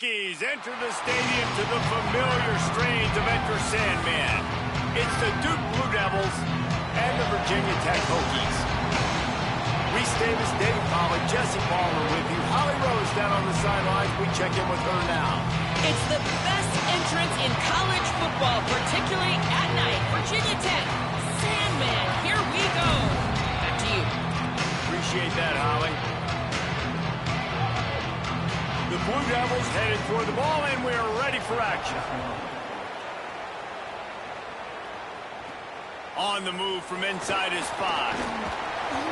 Hokies enter the stadium to the familiar strains of Enter Sandman. It's the Duke Blue Devils and the Virginia Tech Hokies. Reese Davis, David Pollack, Jesse Palmer with you. Holly Rose down on the sidelines. We check in with her now. It's the best entrance in college football, particularly at night. Virginia Tech, Sandman, here we go. Back to you. Appreciate that, Holly. The Blue Devils headed for the ball, and we're ready for action. On the move from inside his 5.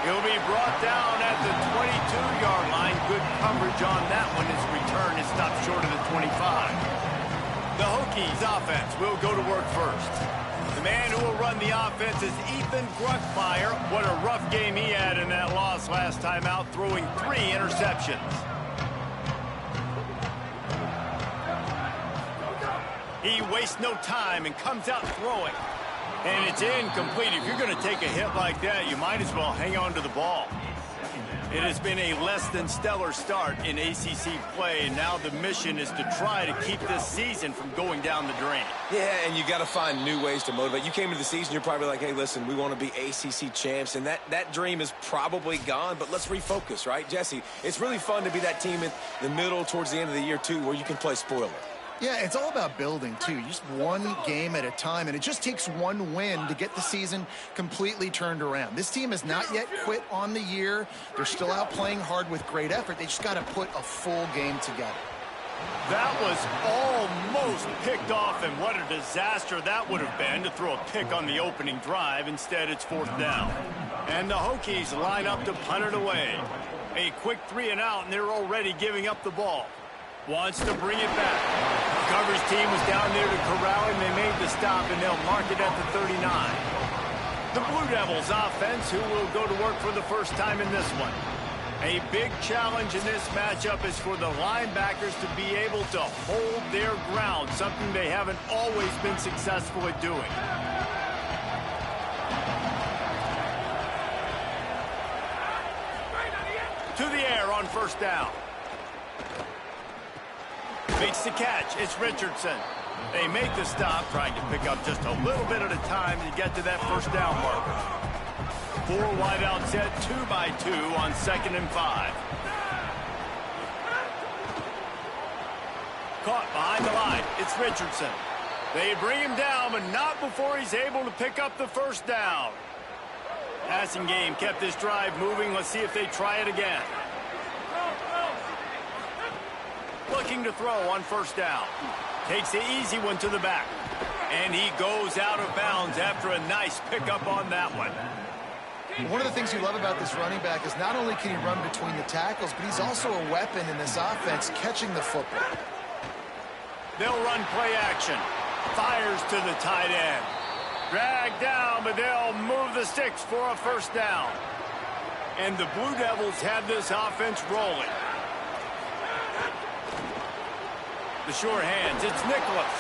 He'll be brought down at the 22-yard line. Good coverage on that one. His return is stopped short of the 25. The Hokies offense will go to work first. The man who will run the offense is Ethan Gruckmeyer. What a rough game he had in that loss last time out, throwing 3 interceptions. He wastes no time and comes out throwing. And it's incomplete. If you're going to take a hit like that, you might as well hang on to the ball. It has been a less than stellar start in ACC play, and now the mission is to try to keep this season from going down the drain. Yeah, and you got to find new ways to motivate. You came into the season, you're probably like, hey, listen, we want to be ACC champs, and that dream is probably gone, but let's refocus, right? Jesse, it's really fun to be that team in the middle towards the end of the year, too, where you can play spoiler. Yeah, it's all about building, too. Just one game at a time, and it just takes one win to get the season completely turned around. This team has not yet quit on the year. They're still out playing hard with great effort. They just got to put a full game together. That was almost picked off, and what a disaster that would have been to throw a pick on the opening drive. Instead, it's 4th down. And the Hokies line up to punt it away. A quick 3 and out, and they're already giving up the ball. Wants to bring it back. Coverage team was down there to corral him. They made the stop, and they'll mark it at the 39. The Blue Devils offense, who will go to work for the first time in this one. A big challenge in this matchup is for the linebackers to be able to hold their ground, something they haven't always been successful at doing. To the air on 1st down. Makes the catch. It's Richardson. They make the stop, trying to pick up just a little bit at a time to get to that 1st down marker. 4 wide out set, 2 by 2 on 2nd and 5. Caught behind the line. It's Richardson. They bring him down, but not before he's able to pick up the 1st down. Passing game kept this drive moving. Let's see if they try it again. Looking to throw on 1st down. Takes the easy one to the back. And he goes out of bounds after a nice pickup on that one. One of the things you love about this running back is not only can he run between the tackles, but he's also a weapon in this offense, catching the football. They'll run play action. Fires to the tight end. Dragged down, but they'll move the sticks for a 1st down. And the Blue Devils have this offense rolling. The sure hands, it's Nicholas.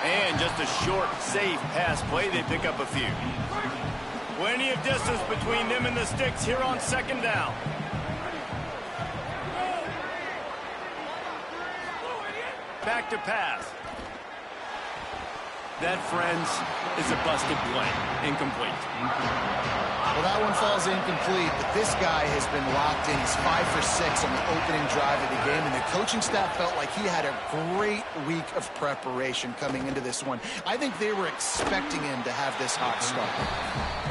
And just a short, safe pass play. They pick up a few. Plenty of distance between them and the sticks here on 2nd down. Back to pass. That, friends, is a busted play. Incomplete. Well, that one falls incomplete, but this guy has been locked in. He's 5 for 6 on the opening drive of the game, and the coaching staff felt like he had a great week of preparation coming into this one. I think they were expecting him to have this hot start.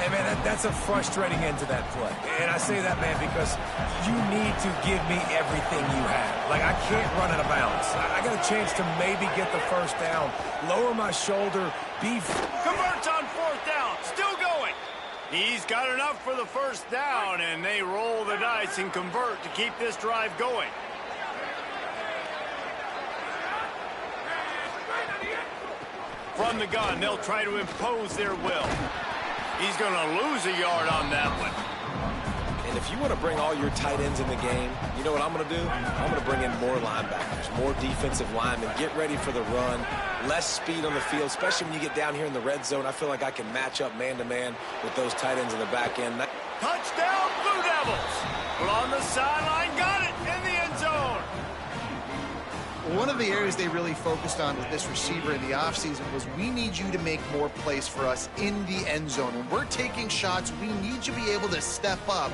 Hey, man, that's a frustrating end to that play. And I say that, man, because you need to give me everything you have. Like, I can't run out of bounds. I got a chance to maybe get the 1st down, lower my shoulder, Converts on 4th down, still going. He's got enough for the 1st down, and they roll the dice and convert to keep this drive going. From the gun, they'll try to impose their will. He's going to lose a yard on that one. And if you want to bring all your tight ends in the game, you know what I'm going to do? I'm going to bring in more linebackers, more defensive linemen, get ready for the run, less speed on the field, especially when you get down here in the red zone. I feel like I can match up man-to-man with those tight ends in the back end. Touchdown, Blue Devils! Well, on the sideline, got it in the end zone. One of the areas they really focused on with this receiver in the offseason was we need you to make more plays for us in the end zone. When we're taking shots, we need you to be able to step up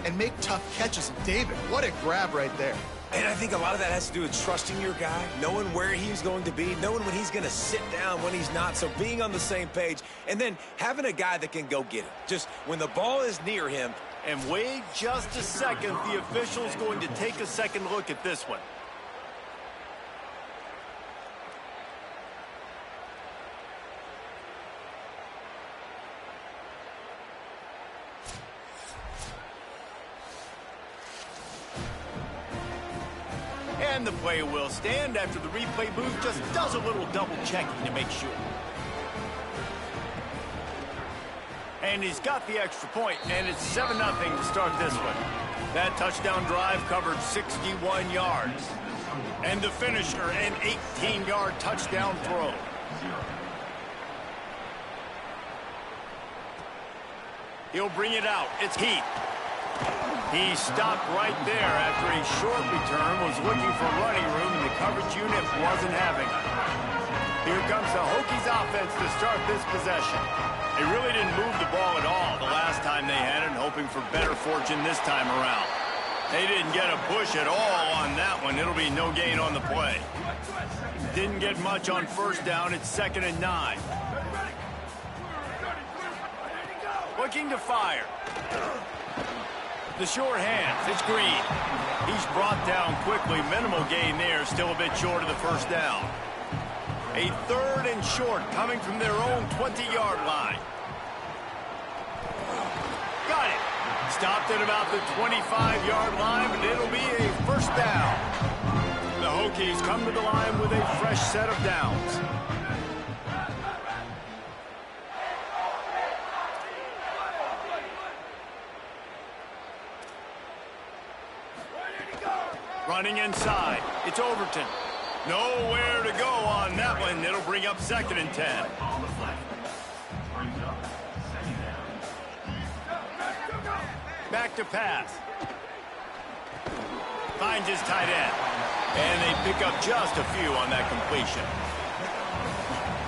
and make tough catches. And David, what a grab right there. And I think a lot of that has to do with trusting your guy, knowing where he's going to be, knowing when he's going to sit down, when he's not, so being on the same page, and then having a guy that can go get it. Just when the ball is near him. And wait just a second. The official's going to take a second look at this one. And the play will stand after the replay booth just does a little double checking to make sure. And he's got the extra point, and it's 7-0 to start this one. That touchdown drive covered 61 yards. And the finisher, an 18-yard touchdown throw. He'll bring it out. It's Heath. He stopped right there after a short return, was looking for running room, and the coverage unit wasn't having it. Here comes the Hokies offense to start this possession. They really didn't move the ball at all the last time they had it, hoping for better fortune this time around. They didn't get a push at all on that one. It'll be no gain on the play. Didn't get much on first down. It's 2nd and 9. Looking to fire. The short hands, it's Green. He's brought down quickly. Minimal gain there, still a bit short of the first down. A 3rd and short coming from their own 20-yard line. Got it. Stopped at about the 25-yard line, but it'll be a first down. The Hokies come to the line with a fresh set of downs. Running inside. It's Overton. Nowhere to go on that one. It'll bring up 2nd and 10. Back to pass. Finds his tight end. And they pick up just a few on that completion.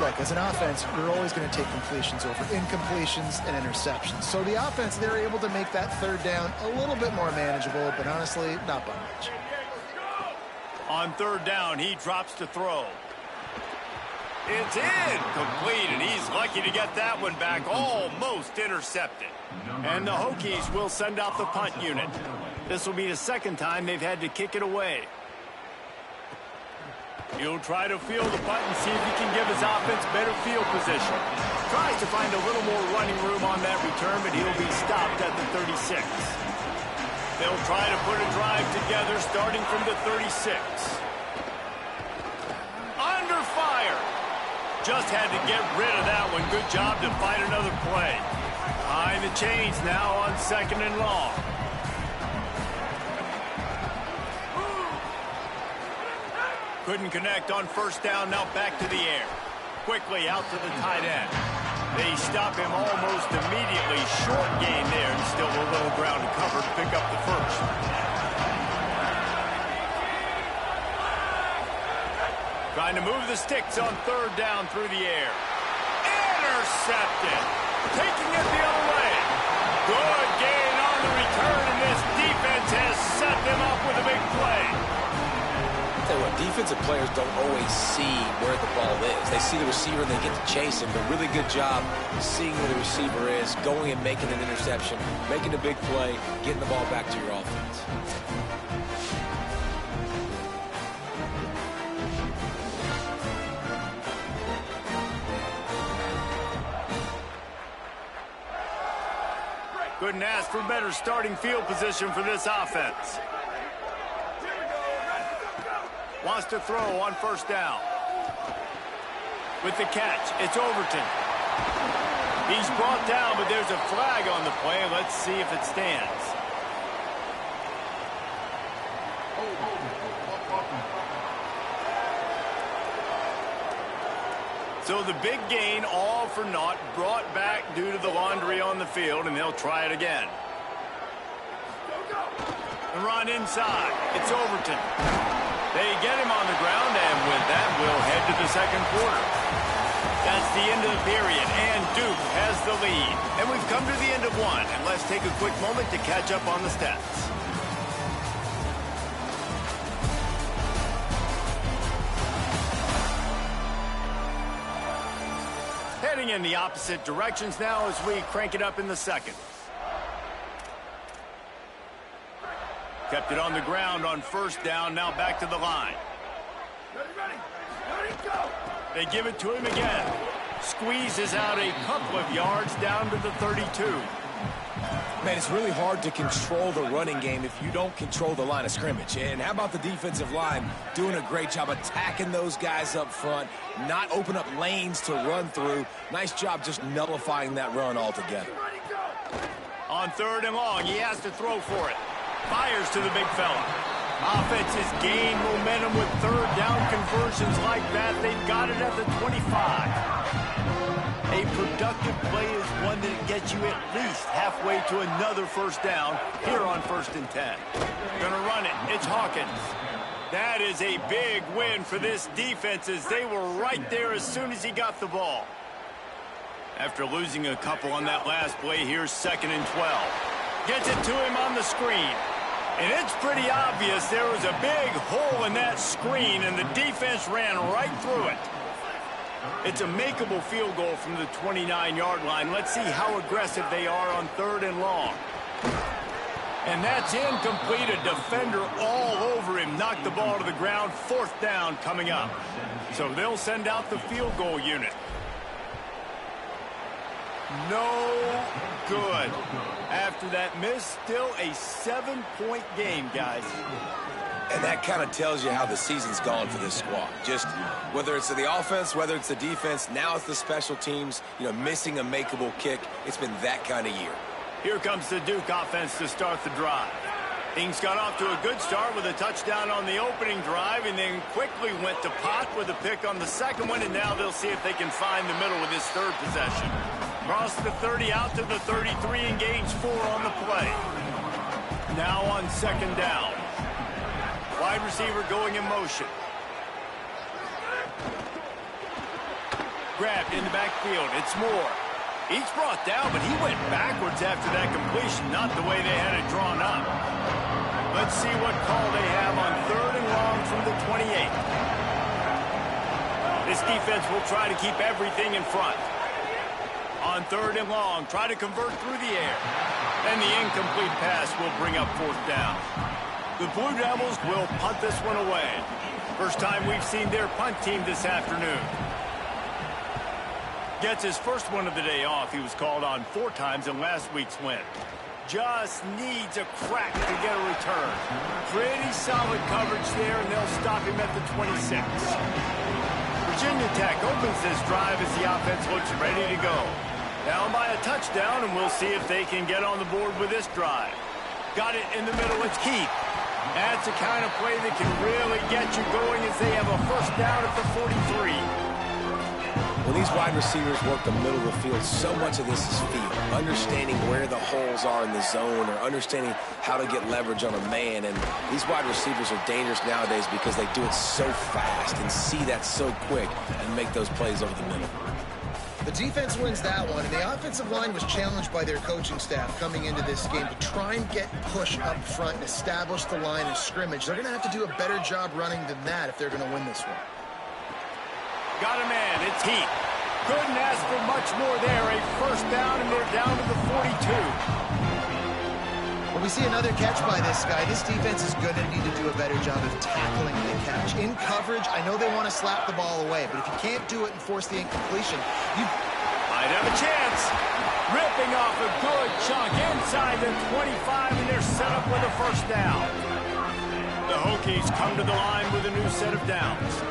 Look, as an offense, we're always going to take completions over incompletions and interceptions. So the offense, they're able to make that 3rd down a little bit more manageable, but honestly, not by much. On 3rd down, he drops to throw. It's incomplete, and he's lucky to get that one back, almost intercepted. And the Hokies will send out the punt unit. This will be the 2nd time they've had to kick it away. He'll try to field the punt and see if he can give his offense better field position. Tries to find a little more running room on that return, but he'll be stopped at the 36. They'll try to put a drive together starting from the 36. Under fire. Just had to get rid of that one. Good job to find another play. Behind the chains now on 2nd and long. Couldn't connect on first down. Now back to the air. Quickly out to the tight end. They stop him almost immediately. Short gain there, and still a little ground to cover to pick up the first. Trying to move the sticks on 3rd down through the air. Intercepted. Taking it the other way. Good gain on the return, and this defense has set them up with a big play. Tell you what, defensive players don't always see where the ball is. They see the receiver and they get to chase him, but really good job seeing where the receiver is, going and making an interception, making a big play, getting the ball back to your offense. Couldn't ask for better starting field position for this offense. Wants to throw on first down. With the catch, it's Overton. He's brought down, but there's a flag on the play. Let's see if it stands. So the big gain, all for naught, brought back due to the laundry on the field, and they'll try it again. The run inside. It's Overton. They get him on the ground, and with that, we'll head to the second quarter. That's the end of the period, and Duke has the lead. And we've come to the end of one, and let's take a quick moment to catch up on the stats. Heading in the opposite directions now as we crank it up in the second. Kept it on the ground on first down, now back to the line. Ready, go! They give it to him again. Squeezes out a couple of yards down to the 32. Man, it's really hard to control the running game if you don't control the line of scrimmage. And how about the defensive line doing a great job attacking those guys up front, not open up lanes to run through. Nice job just nullifying that run altogether. On third and long, he has to throw for it. Fires to the big fella. Offense has gained momentum with third down conversions like that. They've got it at the 25. A productive play is one that gets you at least halfway to another first down here on 1st and 10. Gonna run it. It's Hawkins. That is a big win for this defense as they were right there as soon as he got the ball. After losing a couple on that last play, here's 2nd and 12. Gets it to him on the screen. And it's pretty obvious there was a big hole in that screen, and the defense ran right through it. It's a makeable field goal from the 29-yard line. Let's see how aggressive they are on 3rd and long. And that's incomplete. A defender all over him. Knocked the ball to the ground. 4th down coming up. So they'll send out the field goal unit. No good. After that miss, still a 7-point game, guys. And that kind of tells you how the season's gone for this squad. Just whether it's the offense, whether it's the defense, now it's the special teams, missing a makeable kick. It's been that kind of year. Here comes the Duke offense to start the drive. Things got off to a good start with a touchdown on the opening drive and then quickly went to pot with a pick on the second one, and now they'll see if they can find the middle with this third possession. Cross the 30 out to the 33 and gains 4 on the play. Now on 2nd down. Wide receiver going in motion. Grabbed in the backfield. It's Moore. He's brought down, but he went backwards after that completion, not the way they had it drawn up. Let's see what call they have on 3rd and long from the 28. This defense will try to keep everything in front. On 3rd and long, try to convert through the air. And the incomplete pass will bring up 4th down. The Blue Devils will punt this one away. First time we've seen their punt team this afternoon. Gets his first one of the day off. He was called on 4 times in last week's win. Just needs a crack to get a return. Pretty solid coverage there, and they'll stop him at the 26. Virginia Tech opens this drive as the offense looks ready to go. Down by a touchdown, and we'll see if they can get on the board with this drive. Got it in the middle. It's Keith. That's the kind of play that can really get you going as they have a first down at the 43. When these wide receivers work the middle of the field, so much of this is feel. Understanding where the holes are in the zone or understanding how to get leverage on a man. And these wide receivers are dangerous nowadays because they do it so fast and see that so quick and make those plays over the middle. The defense wins that one, and the offensive line was challenged by their coaching staff coming into this game to try and get push up front and establish the line of scrimmage. They're going to have to do a better job running than that if they're going to win this one. Got a man. It's Heat. Couldn't ask for much more there. A first down, and they're down to the 42. When we see another catch by this guy, this defense is going to need to do a better job of tackling the catch. In coverage, I know they want to slap the ball away, but if you can't do it and force the incompletion, you might have a chance. Ripping off a good chunk inside the 25, and they're set up with a first down. The Hokies come to the line with a new set of downs.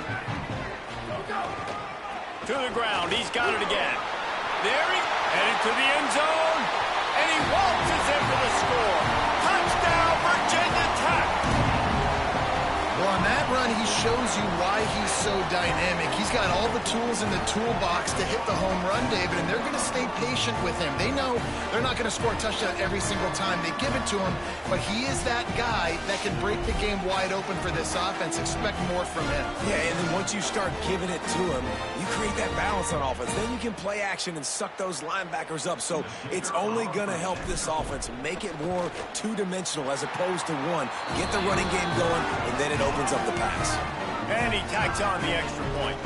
To the ground. He's got it again. There he headed to the end zone. And he waltzes in for the score. Touchdown, Virginia Tech. Well, on that run, he shows you why he's so so dynamic. He's got all the tools in the toolbox to hit the home run, David, and they're going to stay patient with him. They know they're not going to score a touchdown every single time they give it to him, but he is that guy that can break the game wide open for this offense. Expect more from him. Yeah, and then once you start giving it to him, you create that balance on offense. Then you can play action and suck those linebackers up. So it's only going to help this offense make it more two-dimensional as opposed to one. Get the running game going, and then it opens up the pass. And he tacks on the extra point.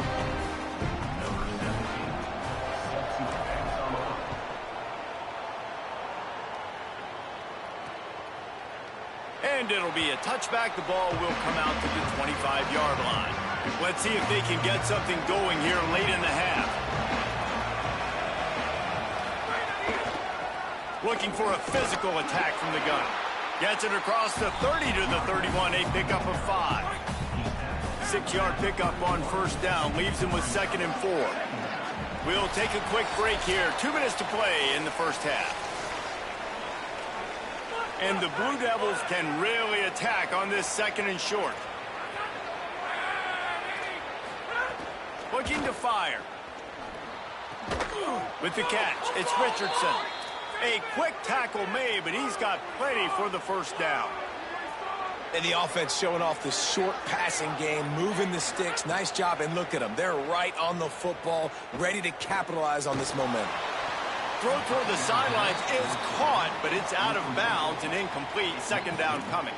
And it'll be a touchback. The ball will come out to the 25-yard line. Let's see if they can get something going here late in the half. Looking for a physical attack from the gun. Gets it across the 30 to the 31, a pickup of 5. 6-yard pickup on first down, leaves him with 2nd and 4. We'll take a quick break here. 2 minutes to play in the first half. And the Blue Devils can really attack on this 2nd and short. Looking to fire. With the catch, it's Richardson. A quick tackle made, but he's got plenty for the first down. And the offense showing off the short passing game, moving the sticks. Nice job, and look at them. They're right on the football, ready to capitalize on this momentum. Throw toward the sidelines is caught, but it's out of bounds and incomplete. 2nd down coming.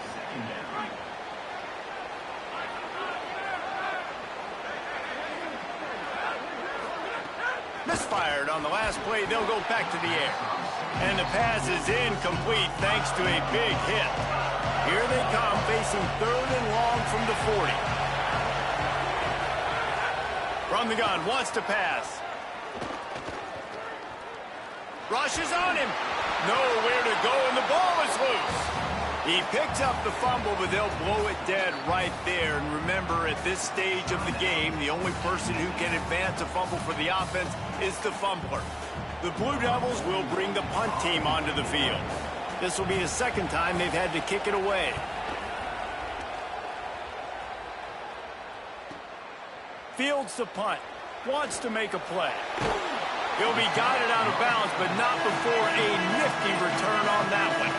Misfired on the last play. They'll go back to the air. And the pass is incomplete thanks to a big hit. Here they come, facing 3rd and long from the 40. From the gun, wants to pass. Rushes on him. Nowhere to go, and the ball is loose. He picks up the fumble, but they'll blow it dead right there. And remember, at this stage of the game, the only person who can advance a fumble for the offense is the fumbler. The Blue Devils will bring the punt team onto the field. This will be the 2nd time they've had to kick it away. Fields the punt. Wants to make a play. He'll be guided out of bounds, but not before a nifty return on that one.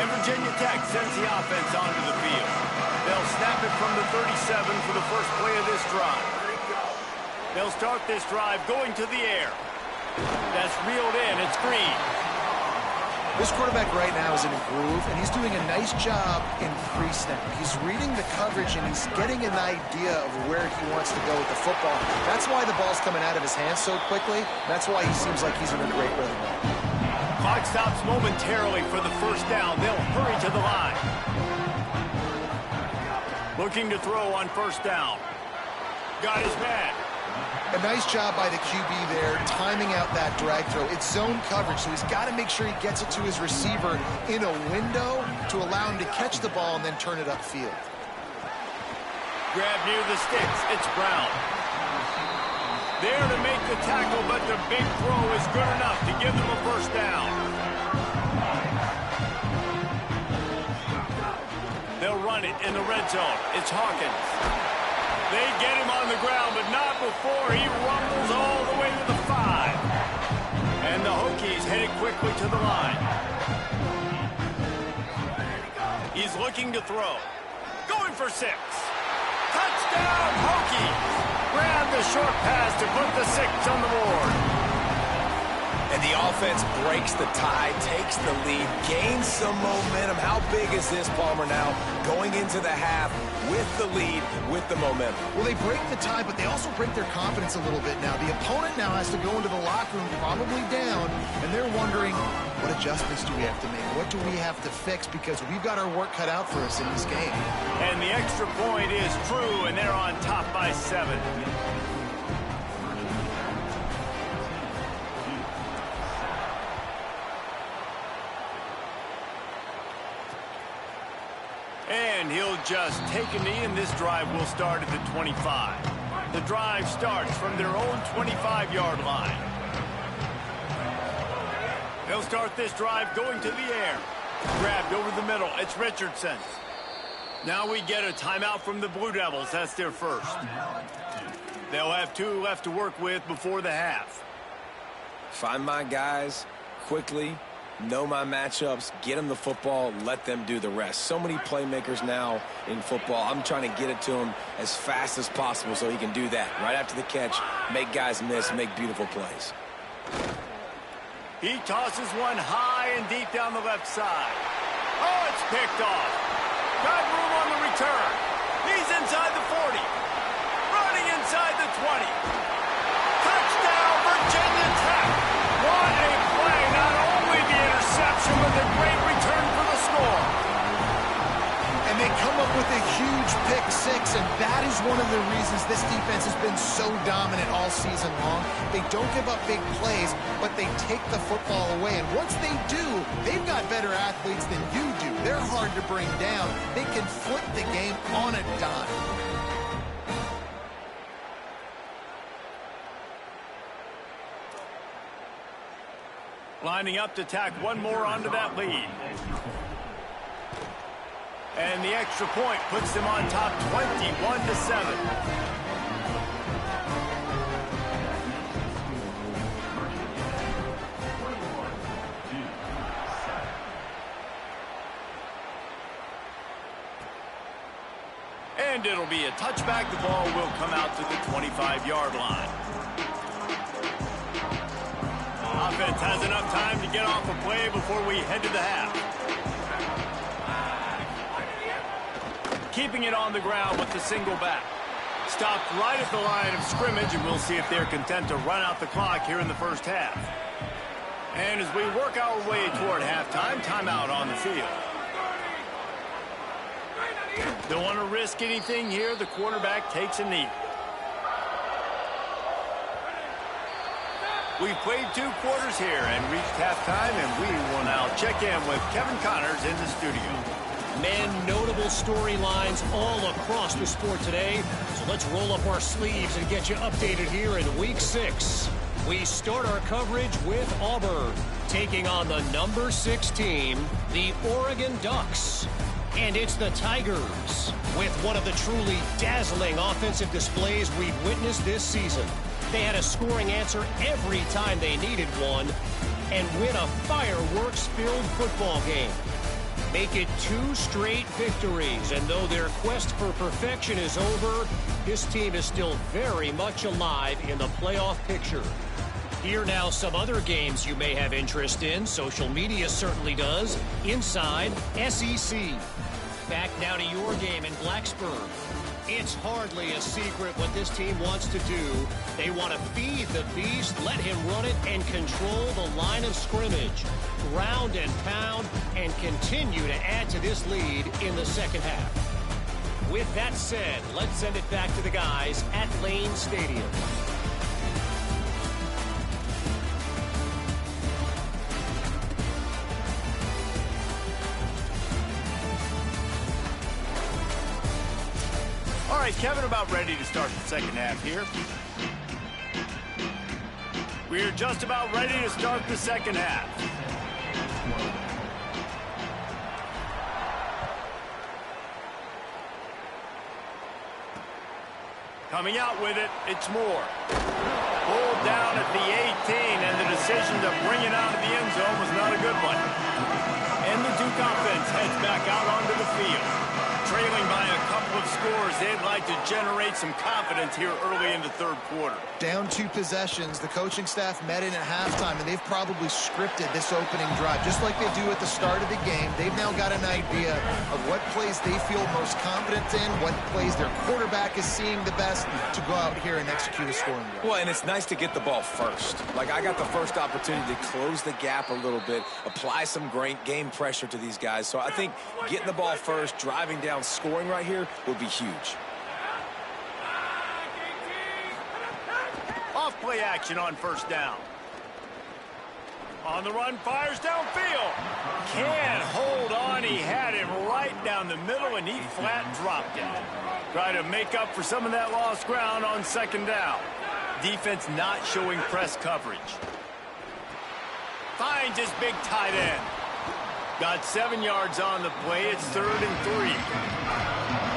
And Virginia Tech sends the offense onto the field. They'll snap it from the 37 for the first play of this drive. They'll start this drive going to the air. That's reeled in. It's Green. This quarterback right now is in a groove, and he's doing a nice job in pre-snap. He's reading the coverage, and he's getting an idea of where he wants to go with the football. That's why the ball's coming out of his hands so quickly. That's why he seems like he's in a great rhythm. Clock stops momentarily for the first down. They'll hurry to the line. Looking to throw on first down. Got his man. A nice job by the QB there, timing out that drag throw. It's zone coverage, so he's got to make sure he gets it to his receiver in a window to allow him to catch the ball and then turn it upfield. Grab near the sticks. It's Brown. There to make the tackle, but the big throw is good enough to give them a first down. They'll run it in the red zone. It's Hawkins. They get him on the ground, but not before he rumbles all the way to the 5. And the Hokies headed quickly to the line. He's looking to throw. Going for 6. Touchdown, Hokies! Grab the short pass to put the 6 on the board. And the offense breaks the tie, takes the lead, gains some momentum. How big is this, Palmer, now going into the half with the lead, with the momentum? Well, they break the tie, but they also break their confidence a little bit now. The opponent now has to go into the locker room probably down, and they're wondering, what adjustments do we have to make? What do we have to fix? Because we've got our work cut out for us in this game. And the extra point is true, and they're on top by 7. And he'll just take a knee, and this drive will start at the 25. The drive starts from their own 25-yard line. They'll start this drive going to the air. Grabbed over the middle. It's Richardson. Now we get a timeout from the Blue Devils. That's their first. They'll have 2 left to work with before the half. Find my guys quickly, know my matchups, get them the football, let them do the rest. So many playmakers now in football. I'm trying to get it to him as fast as possible so he can do that. Right after the catch, make guys miss, make beautiful plays. He tosses one high and deep down the left side. Oh, it's picked off. Got room on the return. He's inside the 40. Running inside the 20. Touchdown, Virginia Tech. What a play. Not only the interception, but the great return for the score. And they come up with a huge pick six, and that is one of the reasons this defense has been so dominant all season long. They don't give up big plays, but they take the football away. And once they do, they've got better athletes than you do. They're hard to bring down. They can flip the game on a dime. Lining up to tack one more onto that lead. And the extra point puts them on top 21-7. And it'll be a touchback. The ball will come out to the 25-yard line. Offense has enough time to get off a play before we head to the half. Keeping it on the ground with the single back. Stopped right at the line of scrimmage, and we'll see if they're content to run out the clock here in the first half. And as we work our way toward halftime, timeout on the field. Don't want to risk anything here. The quarterback takes a knee. We've played 2 quarters here and reached halftime, and we will now check in with Kevin Connors in the studio. Man, notable storylines all across the sport today. So let's roll up our sleeves and get you updated here in Week 6. We start our coverage with Auburn, taking on the number 6 team, the Oregon Ducks. And it's the Tigers, with one of the truly dazzling offensive displays we've witnessed this season. They had a scoring answer every time they needed one and win a fireworks-filled football game. Make it 2 straight victories, and though their quest for perfection is over, this team is still very much alive in the playoff picture. Here now some other games you may have interest in. Social media certainly does. Inside SEC. Back now to your game in Blacksburg. It's hardly a secret what this team wants to do. They want to feed the beast, let him run it, and control the line of scrimmage. Ground and pound, and continue to add to this lead in the second half. With that said, let's send it back to the guys at Lane Stadium. All right, Kevin, about ready to start the second half here. We're just about ready to start the second half. Coming out with it, it's Moore. Pulled down at the 18, and the decision to bring it out of the end zone was not a good one. And the Duke offense heads back out onto the field. Trailing by a couple of scores, they'd like to generate some confidence here early in the third quarter. Down 2 possessions, the coaching staff met in at halftime, and they've probably scripted this opening drive. Just like they do at the start of the game, they've now got an idea of what plays they feel most confident in, what plays their quarterback is seeing the best to go out here and execute a scoring drive. Well, and it's nice to get the ball first. Like, I got the first opportunity to close the gap a little bit, apply some great game pressure to these guys. So I think getting the ball first, driving down, scoring right here would be huge. Off play action on first down. On the run, fires downfield. Can't hold on. He had him right down the middle, and he flat dropped it. Try to make up for some of that lost ground on second down. Defense not showing press coverage. Finds his big tight end. Got 7 yards on the play. It's 3rd and 3.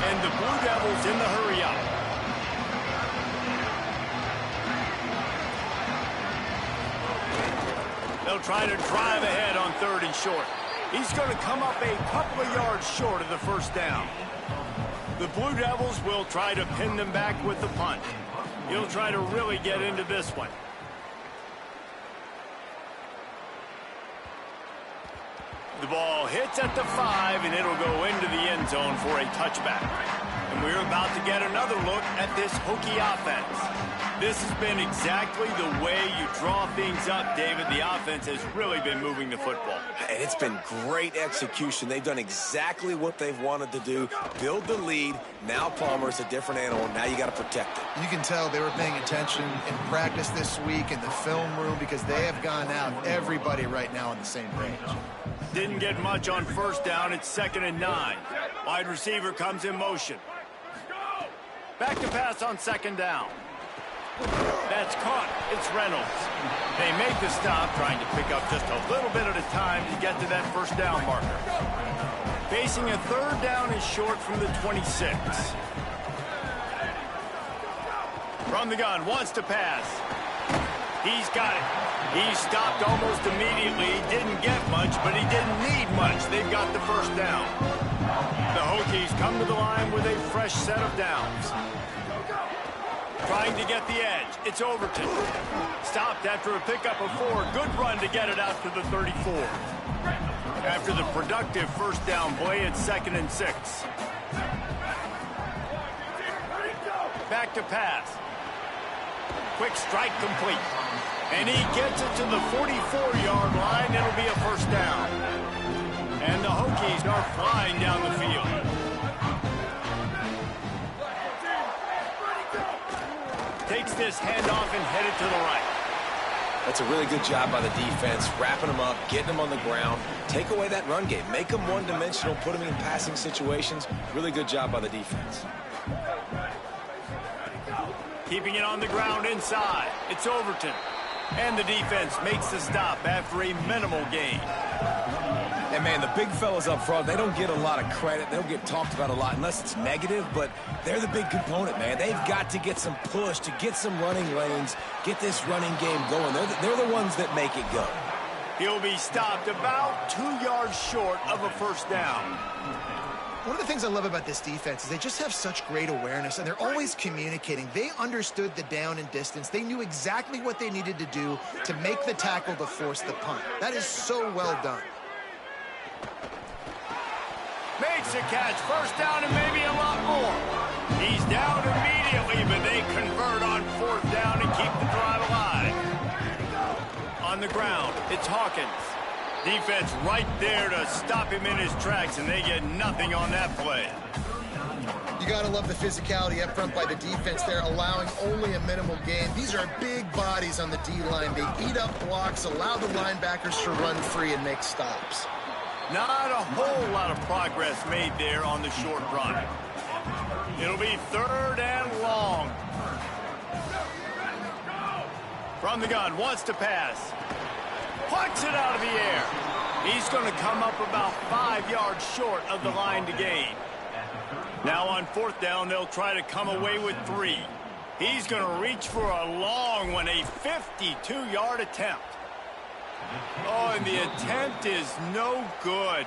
And the Blue Devils in the hurry up. They'll try to drive ahead on 3rd and short. He's going to come up a couple of yards short of the first down. The Blue Devils will try to pin them back with the punt. He'll try to really get into this one. The ball hits at the 5, and it'll go into the end zone for a touchback. And we're about to get another look at this Hokie offense. This has been exactly the way you draw things up, David. The offense has really been moving the football. And it's been great execution. They've done exactly what they've wanted to do. Build the lead. Now Palmer's a different animal. Now you got to protect it. You can tell they were paying attention in practice this week in the film room because they have gone out, everybody right now on the same page. Didn't get much on first down. It's 2nd and 9. Wide receiver comes in motion. Back to pass on 2nd down. That's caught. It's Reynolds. They make the stop, trying to pick up just a little bit at a time to get to that first down marker. Facing a 3rd down is short from the 26. From the gun, wants to pass. He's got it. He stopped almost immediately. Didn't get much, but he didn't need much. They've got the first down. The Hokies come to the line with a fresh set of downs. Trying to get the edge. It's Overton. Stopped after a pickup of 4. Good run to get it out to the 34. After the productive first down play, it's 2nd and 6. Back to pass. Quick strike complete. And he gets it to the 44-yard line. It'll be a first down. And the Hokies are flying down the field. Takes this handoff and headed to the right. That's a really good job by the defense, wrapping them up, getting them on the ground. Take away that run game. Make them one-dimensional, put them in passing situations. Really good job by the defense. Keeping it on the ground inside. It's Overton. And the defense makes the stop after a minimal gain. And, man, the big fellas up front, they don't get a lot of credit. They don't get talked about a lot unless it's negative, but they're the big component, man. They've got to get some push, to get some running lanes, get this running game going. They're the ones that make it go. He'll be stopped about 2 yards short of a first down. One of the things I love about this defense is they just have such great awareness, and they're always communicating. They understood the down and distance. They knew exactly what they needed to do to make the tackle to force the punt. That is so well done. Makes a catch, first down and maybe a lot more. He's down immediately, but they convert on 4th down and keep the drive alive. On the ground, it's Hawkins. Defense right there to stop him in his tracks, and they get nothing on that play. You got to love the physicality up front by the defense. They're allowing only a minimal gain. These are big bodies on the D-line. They eat up blocks, allow the linebackers to run free and make stops. Not a whole lot of progress made there on the short run. It'll be 3rd and long. From the gun, wants to pass. Plucks it out of the air. He's going to come up about 5 yards short of the line to gain. Now on 4th down, they'll try to come away with 3. He's going to reach for a long one, a 52-yard attempt. Oh, and the attempt is no good.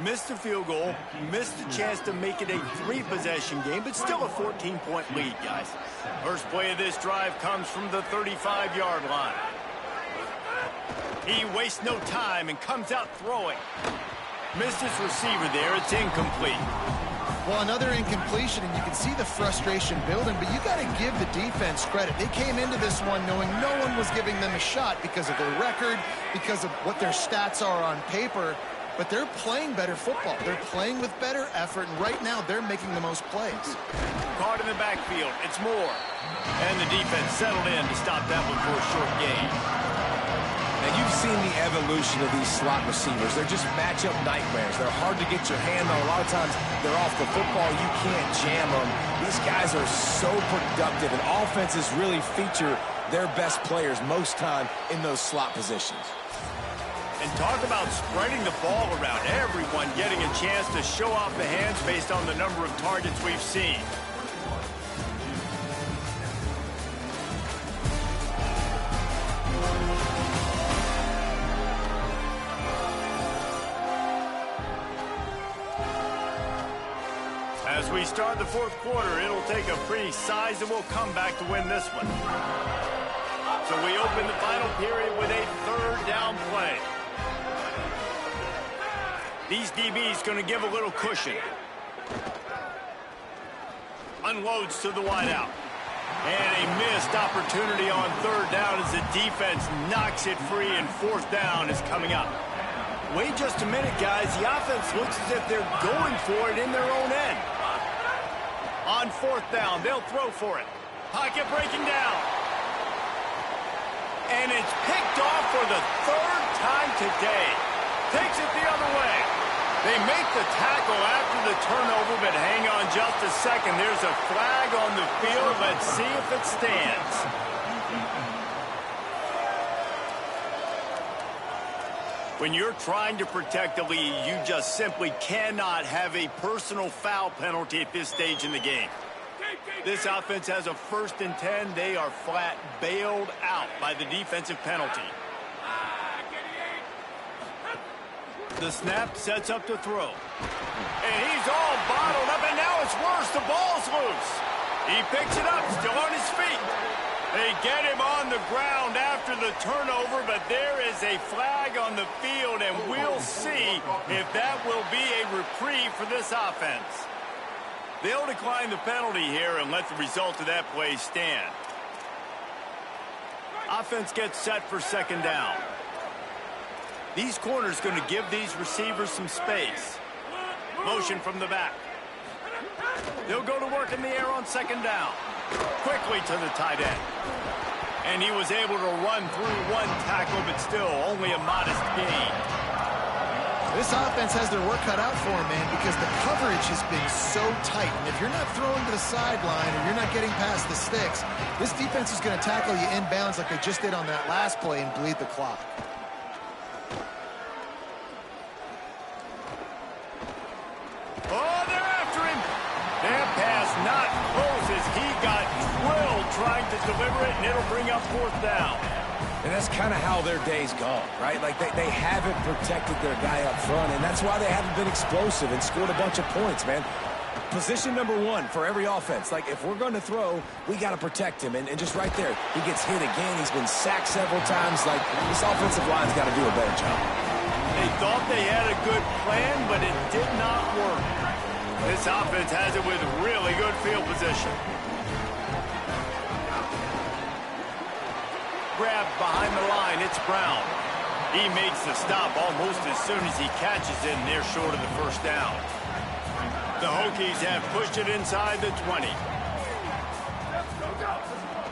Missed the field goal, missed the chance to make it a 3-possession game, but still a 14-point lead, guys. First play of this drive comes from the 35-yard line. He wastes no time and comes out throwing. Missed his receiver there. It's incomplete. Well, another incompletion, and you can see the frustration building, but you got to give the defense credit. They came into this one knowing no one was giving them a shot because of their record, because of what their stats are on paper, but they're playing better football. They're playing with better effort, and right now they're making the most plays. Caught in the backfield. It's Moore. And the defense settled in to stop that one for a short gain. And you've seen the evolution of these slot receivers. They're just matchup nightmares. They're hard to get your hand on. A lot of times they're off the football. You can't jam them. These guys are so productive, and offenses really feature their best players most time in those slot positions. And And talk about spreading the ball around. Everyone getting a chance to show off the hands based on the number of targets we've seen. As we start the fourth quarter, it'll take a pretty sizable comeback to win this one. So we open the final period with a third down play. These DBs going to give a little cushion. Unloads to the wideout. And a missed opportunity on third down as the defense knocks it free, and fourth down is coming up. Wait just a minute, guys. The offense looks as if they're going for it in their own end. On fourth down, they'll throw for it. Pocket breaking down. And it's picked off for the third time today. Takes it the other way. They make the tackle after the turnover, but hang on just a second. There's a flag on the field. Let's see if it stands. When you're trying to protect the lead, you just simply cannot have a personal foul penalty at this stage in the game. This offense has a 1st and 10. They are flat bailed out by the defensive penalty. The snap sets up to throw. And he's all bottled up, and now it's worse. The ball's loose. He picks it up, still on his feet. They get him on the ground after the turnover, but there is a flag on the field, and we'll see if that will be a reprieve for this offense. They'll decline the penalty here and let the result of that play stand. Offense gets set for second down. These corners going to give these receivers some space. Motion from the back. They'll go to work in the air on second down. Quickly to the tight end. And he was able to run through one tackle, but still only a modest gain. This offense has their work cut out for them, man, because the coverage has been so tight. And if you're not throwing to the sideline or you're not getting past the sticks, this defense is going to tackle you inbounds like they just did on that last play and bleed the clock. Oh, they're after him. That pass not close as he got drilled trying to deliver it, and it'll bring up fourth down. And that's kind of how their day's gone, right? Like they haven't protected their guy up front, and that's why they haven't been explosive and scored a bunch of points, man. Position number one for every offense. Like, if we're going to throw, we got to protect him. And just right there, he gets hit again. He's been sacked several times. Like, this offensive line's got to do a better job. They thought they had a good plan, but it did not work. This offense has it with really good field position. Grabbed behind the line, it's Brown. He makes the stop almost as soon as he catches it, and they're short of the first down. The Hokies have pushed it inside the 20.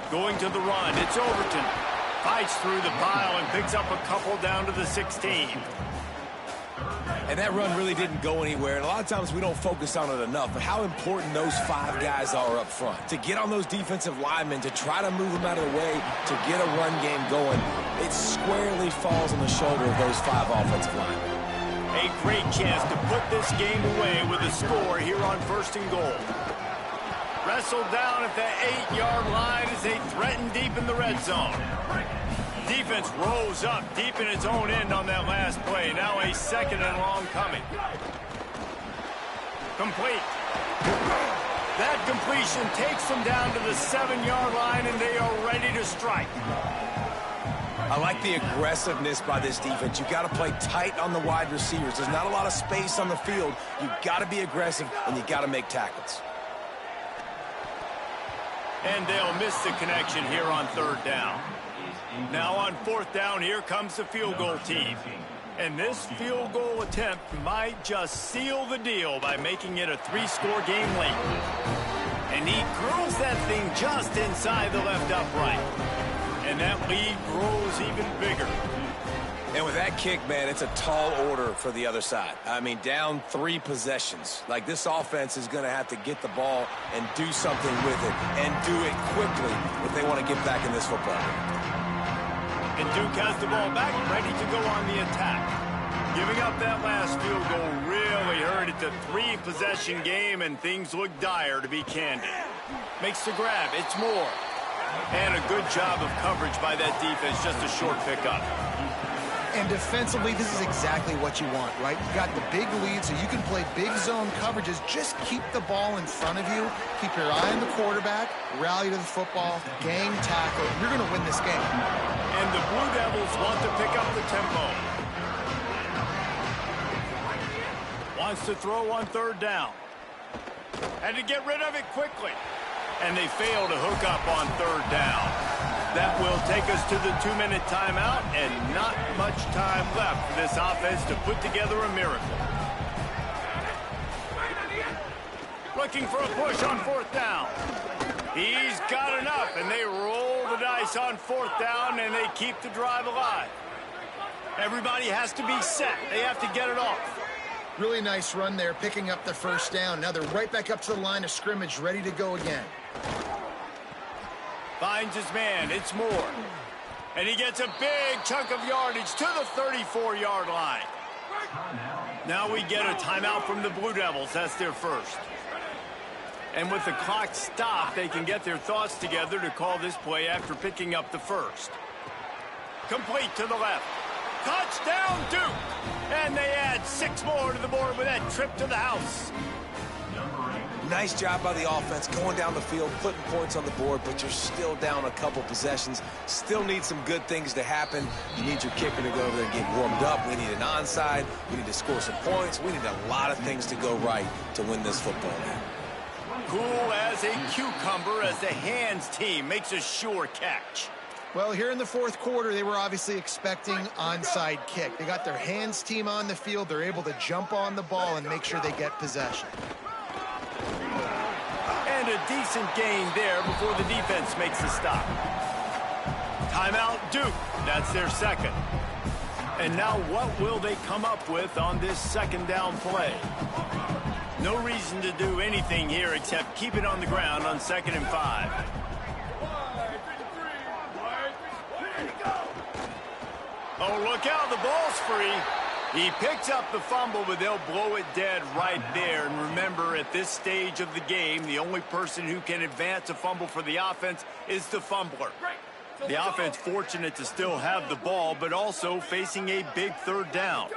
Going to the run, it's Overton. Fights through the pile and picks up a couple down to the 16. And that run really didn't go anywhere. And a lot of times we don't focus on it enough. But how important those 5 guys are up front. To get on those defensive linemen, to try to move them out of the way, to get a run game going, it squarely falls on the shoulder of those 5 offensive linemen. A great chance to put this game away with a score here on 1st and goal. Wrestled down at the 8-yard line as they threaten deep in the red zone. Defense rose up deep in its own end on that last play. Now a 2nd and long coming. Complete. That completion takes them down to the 7-yard line, and they are ready to strike. I like the aggressiveness by this defense. You got to play tight on the wide receivers. There's not a lot of space on the field. You got to be aggressive, and you got to make tackles. And they'll miss the connection here on 3rd down. Now on 4th down, here comes the field goal team. And this field goal attempt might just seal the deal by making it a 3-score game late. And he curls that thing just inside the left upright. And that lead grows even bigger. And with that kick, man, it's a tall order for the other side. I mean, down 3 possessions. Like, this offense is going to have to get the ball and do something with it, and do it quickly if they want to get back in this football game. And Duke has the ball back, ready to go on the attack. Giving up that last field goal really hurt. It's a 3-possession game, and things look dire, to be candid. Makes the grab. It's Moore. And a good job of coverage by that defense. Just a short pickup. And defensively, this is exactly what you want, right? You've got the big lead, so you can play big zone coverages. Just keep the ball in front of you. Keep your eye on the quarterback. Rally to the football. Gang tackle. You're going to win this game. And the Blue Devils want to pick up the tempo. Wants to throw on 3rd down. And to get rid of it quickly. And they fail to hook up on 3rd down. That will take us to the 2-minute timeout, and not much time left for this offense to put together a miracle. Looking for a push on 4th down. He's got enough, and they roll the dice on 4th down, and they keep the drive alive. Everybody has to be set. They have to get it off. Really nice run there, picking up the 1st down. Now they're right back up to the line of scrimmage, ready to go again. Finds his man. It's Moore. And he gets a big chunk of yardage to the 34-yard line. Now we get a timeout from the Blue Devils. That's their first. And with the clock stopped, they can get their thoughts together to call this play after picking up the 1st. Complete to the left. Touchdown, Duke! And they add 6 more to the board with that trip to the house. Nice job by the offense going down the field, putting points on the board, but you're still down a couple possessions. Still need some good things to happen. You need your kicker to go over there and get warmed up. We need an onside. We need to score some points. We need a lot of things to go right to win this football game. Cool as a cucumber as the hands team makes a sure catch. Well, here in the 4th quarter, they were obviously expecting onside kick. They got their hands team on the field. They're able to jump on the ball and make sure they get possession. And a decent gain there before the defense makes the stop. Timeout, Duke. That's their second. And now what will they come up with on this 2nd down play? No reason to do anything here except keep it on the ground on 2nd and 5. Oh, look out, the ball's free. He picks up the fumble, but they'll blow it dead right there. And remember, at this stage of the game, the only person who can advance a fumble for the offense is the fumbler. The offense fortunate to still have the ball, but also facing a big 3rd down.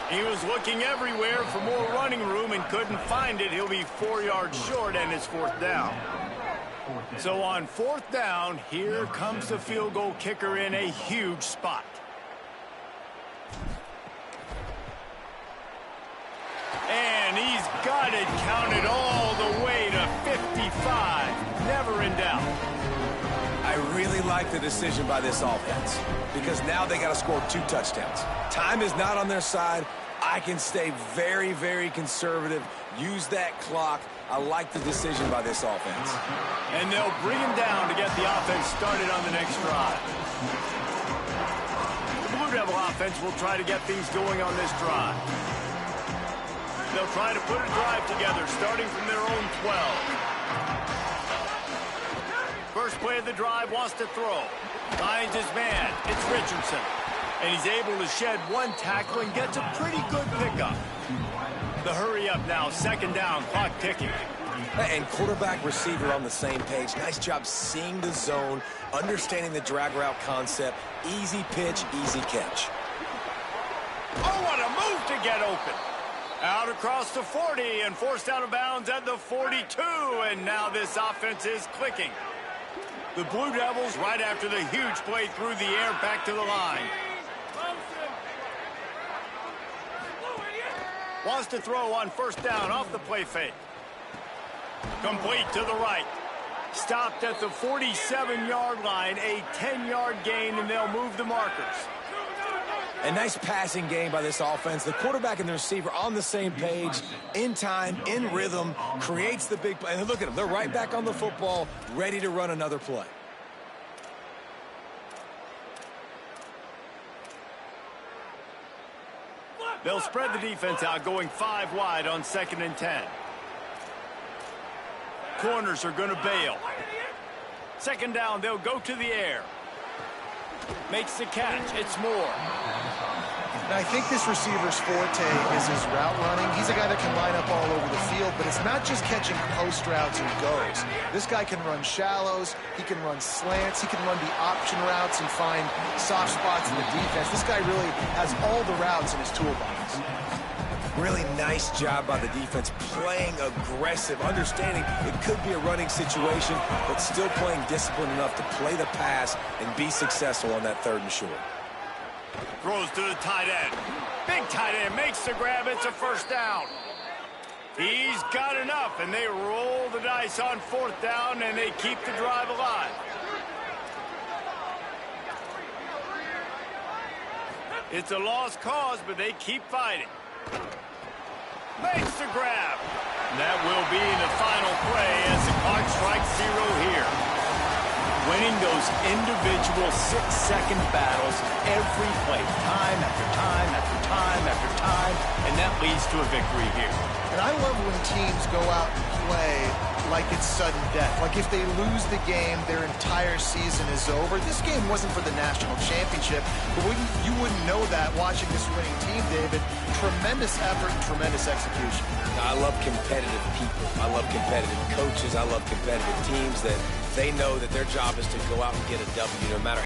He was looking everywhere for more running room and couldn't find it. He'll be 4 yards short, and it's 4th down. So on 4th down, here comes the field goal kicker in a huge spot. And he's got it counted all the way to 55. Never in doubt. I really like the decision by this offense because now they got to score 2 touchdowns. Time is not on their side. I can stay very, very conservative. Use that clock. I like the decision by this offense. And they'll bring him down to get the offense started on the next drive. The Blue Devil offense will try to get things going on this drive. They'll try to put a drive together starting from their own 12. First play of the drive, wants to throw. Finds his man. It's Richardson. And he's able to shed 1 tackle and gets a pretty good pickup. The hurry up now, 2nd down, clock ticking. And quarterback receiver on the same page. Nice job seeing the zone, understanding the drag route concept. Easy pitch, easy catch. Oh, what a move to get open. Out across the 40 and forced out of bounds at the 42. And now this offense is clicking. The Blue Devils, right after the huge play through the air, back to the line. Wants to throw on 1st down off the play fake. Complete to the right. Stopped at the 47-yard line, a 10-yard gain, and they'll move the markers. A nice passing game by this offense. The quarterback and the receiver on the same page, in time, in rhythm, creates the big play. And look at them. They're right back on the football, ready to run another play. They'll spread the defense out, going 5 wide on 2nd and 10. Corners are going to bail. 2nd down, they'll go to the air. Makes the catch. It's Moore. Now, I think this receiver's forte is his route running. He's a guy that can line up all over the field, but it's not just catching post routes and goes. This guy can run shallows, he can run slants, he can run the option routes and find soft spots in the defense. This guy really has all the routes in his toolbox. Really nice job by the defense, playing aggressive, understanding it could be a running situation, but still playing disciplined enough to play the pass and be successful on that 3rd and short. Throws to the tight end. Big tight end makes the grab. It's a 1st down. He's got enough, and they roll the dice on 4th down, and they keep the drive alive. It's a lost cause, but they keep fighting. Makes the grab. And that will be the final play as the clock strikes 0 here. Winning those individual 6-second battles every play, time after time after time after time, and that leads to a victory here. And I love when teams go out and play like it's sudden death. Like if they lose the game, their entire season is over. This game wasn't for the national championship, but you wouldn't know that watching this winning team, David. Tremendous effort and tremendous execution. I love competitive people. I love competitive coaches. I love competitive teams that they know that their job is to go out and get a W no matter